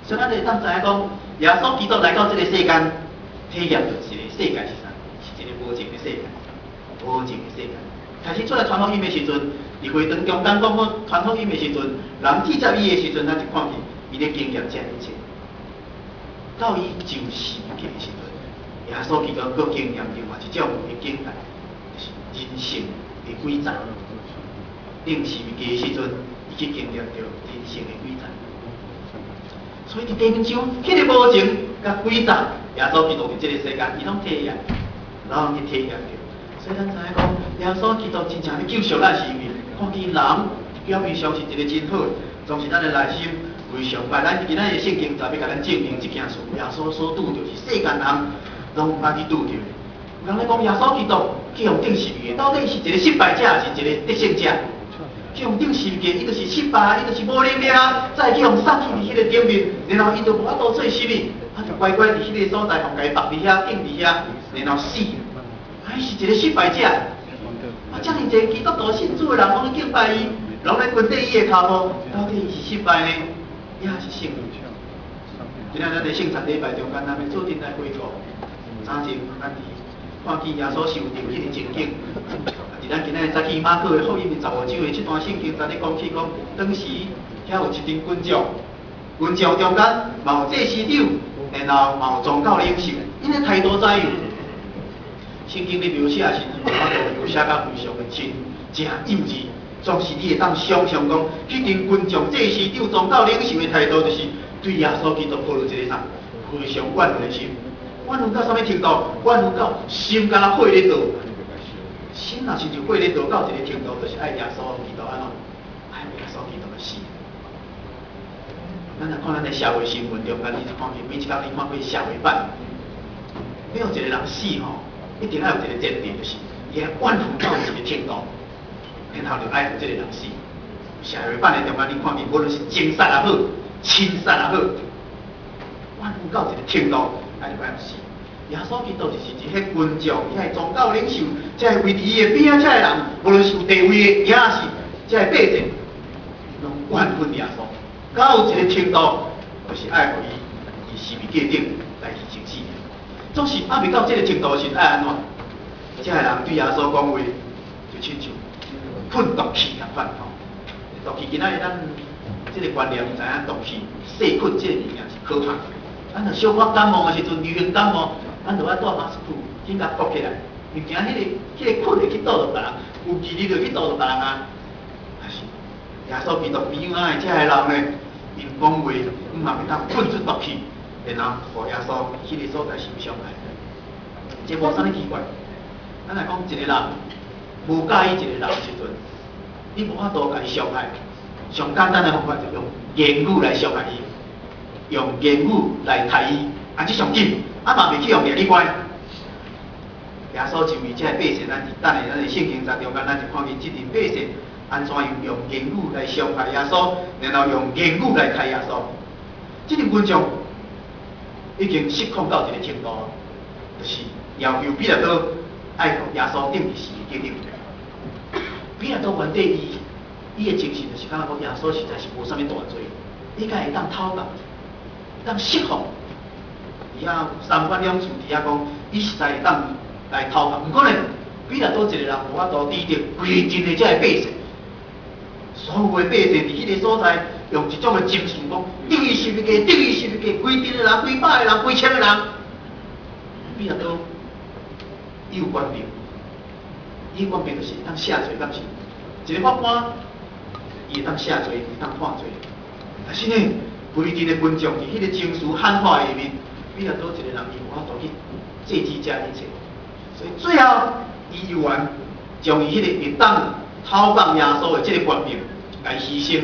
所以咱就当知影讲，耶稣基督来到这个世间，体验就是一个世界是啥？是一个无情的世界，无情的世界。开始出来传福音的时阵，伫会堂中间讲好传福音的时阵，人指责伊的时阵，咱就看见伊咧经验这一切。到伊就死去的时阵，耶稣基督佫经验另外一种的境界，就是人性的规则。领死物件的时阵，伊去经历到人性的规则。所以伫地面上，迄个无情甲规则，耶稣基督伫即个世界，伊拢体验，拢去体验着。所以咱知影讲，耶稣基督真正要救赎咱生命。看见人表面上是一个真好，总是咱的内心为上拜。咱今仔日圣经就要甲咱证明这件事。耶稣所拄着是世间人拢毋捌去拄着。有人咧讲耶稣基督去用顶十字架，到底是一个失败者，还是一个得胜者？去用顶十字架，伊就是失败，伊就是无能力啊！再去用杀去伫迄个顶面，然后伊就无法度做什么，他就乖乖伫迄个所在，互家绑伫遐，钉伫遐，然后死。伊是一个失败者。遮尔济基督徒信主的人拢去敬拜伊，拢咧跟缀伊的头路，到底是失败呢，抑是胜利？今仔咱伫圣餐礼拜中间，咱要做阵来回顾。早前咱伫看见耶稣受定迄个情景，伫咱今仔日早起马可的福音的15章的这段圣经，咱咧讲起讲，当时遐有一群群众，群众中间嘛有祭司长，然后嘛有宗教领袖，因个态度怎样？圣经咧描写是无法度描写甲非常的真幼稚，总是你会当想象讲，迄群群众、祭司长、宗教领袖的态度，就是对耶稣基督抱有一个啥非常怨恨的心。怨恨到啥物程度？怨恨到心敢若火咧烧，心若是就火咧烧到一个程度，就是爱耶稣基督安怎？爱耶稣基督的死。咱来看咱的社会新闻中间，你就看见每一工你看过社会版，要有一个人死吼。一定要有一个前提，就是伊要怨恨到一个程度，然后就爱有这个人死。社会版的中间，你看见无论是情杀也好，亲杀也好，怨恨到一个程度，爱就爱死。耶稣基督就是一迄群众，遐宗教领袖，遮位伫伊的边仔遮的人，无论是有地位的，也是遮的百姓，拢怨恨耶稣，到有一个程度，就是爱互伊十字架顶来去受死。总是未到这个程度时，爱安怎？这个人对耶稣讲话，就亲像喷毒气共款吼。毒气今仔日咱这个观念知影，毒气细菌这个物件是可怕。咱若小可感冒的时阵，流行感冒，咱就要戴马斯克，紧甲裹起来。物件迄个菌会去倒落别人，有记忆就去倒落别人啊。还是耶稣基督边仔的这个人呢，因讲话嘛会当喷出毒气。然后，互耶稣迄个所在受伤害，这无啥物奇怪。咱来讲一个人无介意一个人的时阵，你无法度甲伊伤害。上简单的方法就用言语来伤害伊，用言语来杀伊，这上紧，嘛袂去用言语关。耶稣就为这百姓，咱的圣经在中间，咱就看见这群百姓安怎用言语来伤害耶稣，然后用言语来杀耶稣。这群群众。已经失控到一个程度，就是要求彼拉多爱互耶稣顶是决定。彼拉多原底伊的精神就是感觉讲耶稣实在是无啥物大罪，伊敢会当讨伐，会当释放。伊遐三番两次伫遐讲，伊实在会当来讨伐。毋过呢，彼拉多一个人无法度抵得规阵的这个百姓，所有的百姓伫迄个所在。用一种的精神讲，定义十字架，定义十字架，规阵的人、几百个人、几千个人，比较多，伊有官兵，伊官兵就是当下罪，当是一个法官，伊会当下罪，会当判罪。但是呢，规阵的群众伫迄个情绪喊话下面，比较多一个人伊无法度去制止这一切，所以最后伊有缘将伊迄个会当讨伐耶稣的这个官兵来牺牲。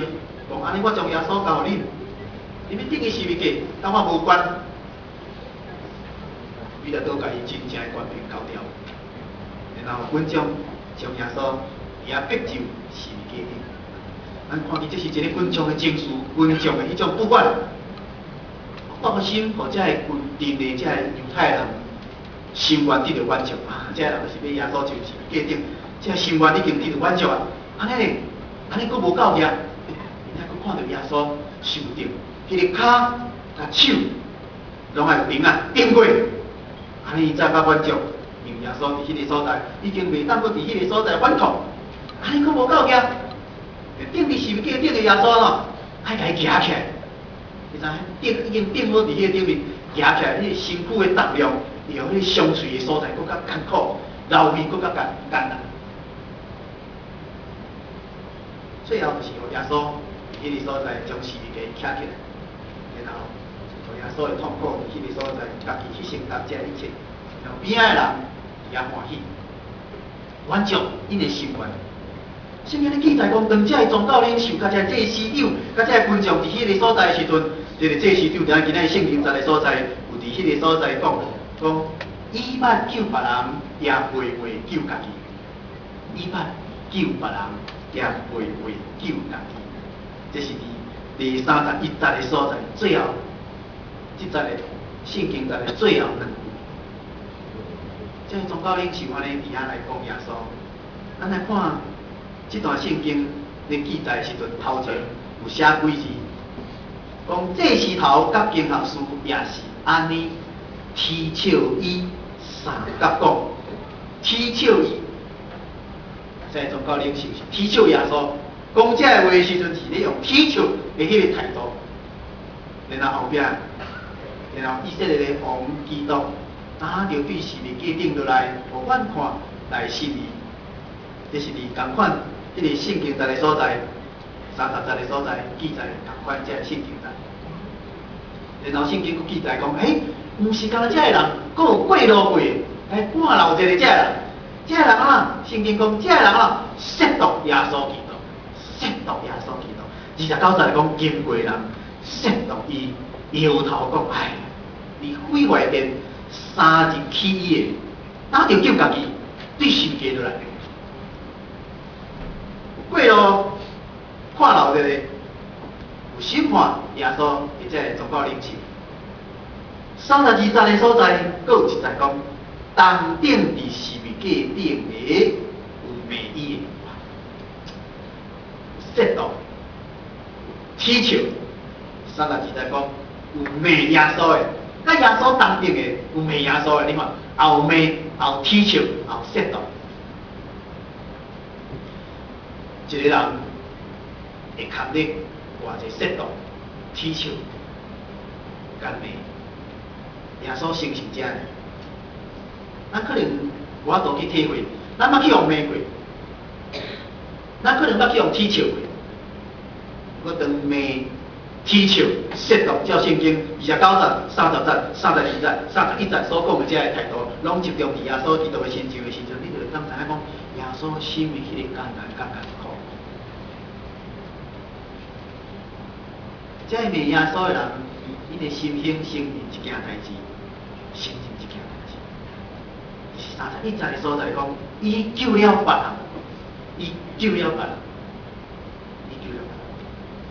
讲安尼，我将耶稣交互恁，你们定义是物件，跟我无关。彼拉多甲伊真正的官兵交掉，然后群众将耶稣也逼就是物件顶。咱看见这是一个群众的情绪，群众的迄种不管，爆心或者係群阵的这犹太人心愿得到满足啊！这人就是要耶稣就是物件顶，这心愿已经得到满足啊！安尼呢？安尼佫无够遐。看到耶稣受定，迄个脚手拢爱平安顶过，安尼才较满足。因为耶稣伫迄个所在，已经袂当搁伫迄个所在反抗，安尼佫无够惊。顶伫十字架顶的耶稣吼，还甲伊举起来，你知影？顶已经顶好伫迄个顶面举起来，迄个身躯的重量，由迄个伤脆的所在佫较艰苦，流血佫较艰难。最后就是由耶稣伫迄个所在将十字架举起来，然后由耶稣的痛苦伫迄个所在家己去承担这一切，让边仔的人也欢喜，满足因的心愿。圣经咧记载讲，当这个宗教领袖、甲这个祭司长、甲这个群众伫迄个所在的时阵，这个祭司长伫今仔圣经在个所在有伫迄个所在讲，伊捌救别人，也袂为救家己；伊捌救别人，也袂为救家己。这是第31节的所在，最后这节的圣经在的最后两句。这个宗教领袖安尼伫遐来讲耶稣，咱来看。这段圣经咧记载的时阵，头前有写几字，讲祭司头甲经学士也是安尼踢笑伊三甲讲，踢笑伊，在宗教领袖是踢笑耶稣，讲这个话的时阵是咧用踢笑的迄个态度，然后后壁，然后以色列的王基督拿着对十字架顶落来，互阮看来心意，这是伫同款。迄个圣经在个所在，30节的所在记载同款这个圣经在。然后圣经佫记载讲，毋是干那这个人，佫有过路过来半路一个这个人，这个人啊，圣经讲这个人啊，亵渎耶稣基督，亵渎耶稣基督。29节讲经过人亵渎伊，摇头讲，你毁坏殿3日起伊的，哪着救家己对十字架落来？过路看路一个，有审判耶稣或者宗教领袖。32节的所在，佫有一节讲，当顶伫十字架顶的有骂伊的，亵渎、踢笑。32节讲有骂耶稣的，甲耶稣当顶的有骂耶稣的，你看后骂、后踢笑、后亵渎。一个人会看你偌济亵渎、踢笑、干骂，耶稣生是这样。咱可能我都去体会，咱捌去用骂过，咱可能捌去用踢笑过。我当骂、踢笑、亵渎，照圣经29节、30节、32节、31节所讲的这个态度，拢集中伫耶稣基督的身上的时阵，你就当知影讲，耶稣心的迄个艰难、艰苦。这骂耶稣的人，伊的心胸承认一件代志，承认一件代志。31节的所在讲，伊救了别人，伊救了别人，伊救了别人。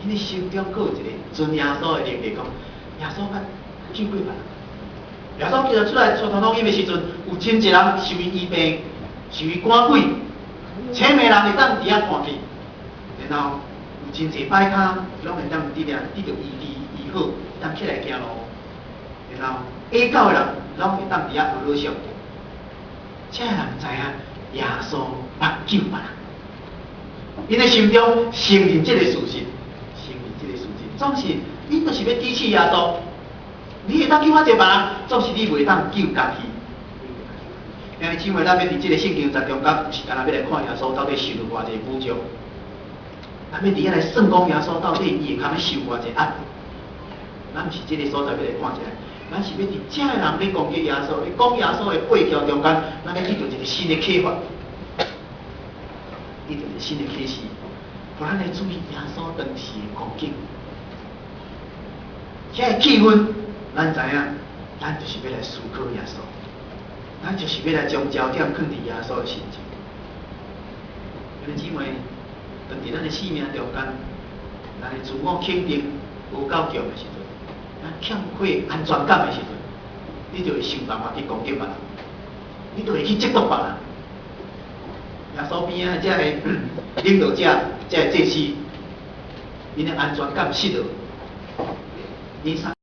因为心中佫有一个尊耶稣的能力，讲耶稣捌救过别人。耶稣叫出来传福音的时阵，有真侪人受伊医病，受伊赶鬼，请骂人会当伫遐看去，然后。真侪摆骹，拢会当伫遐得到医好，当起来行路。然后下教的人，拢会当伫遐学学上。这人知影耶稣捌救别人，因的心中承认这个事实，承认这个事实。总是你就是要支持耶稣，你会当救我一个别人，总是你袂当救家己。因为姊妹，咱要伫这个圣经在中间，是干那要来看耶稣到底受了偌济苦情。咱要伫遐来算讲耶稣到底伊会堪受偌济压力，咱毋是即个所在要来看起来，咱是要伫这个人咧攻击耶稣，咧讲耶稣的背条中间，咱要得到一个新的启发，得到一个新的启示，互咱来注意耶稣当时的光景，遐个气氛，咱知影，咱就是要来思考耶稣，咱就是要来将焦点放伫耶稣的身上，弟兄姊妹。当伫咱的生命中间，咱的自我肯定无够强的时阵，咱欠缺安全感的时阵，你就会想办法去攻击别人，你就会去嫉妒别人。耶稣边仔这个领导者，这个祭司，因的安全感失落，因啥？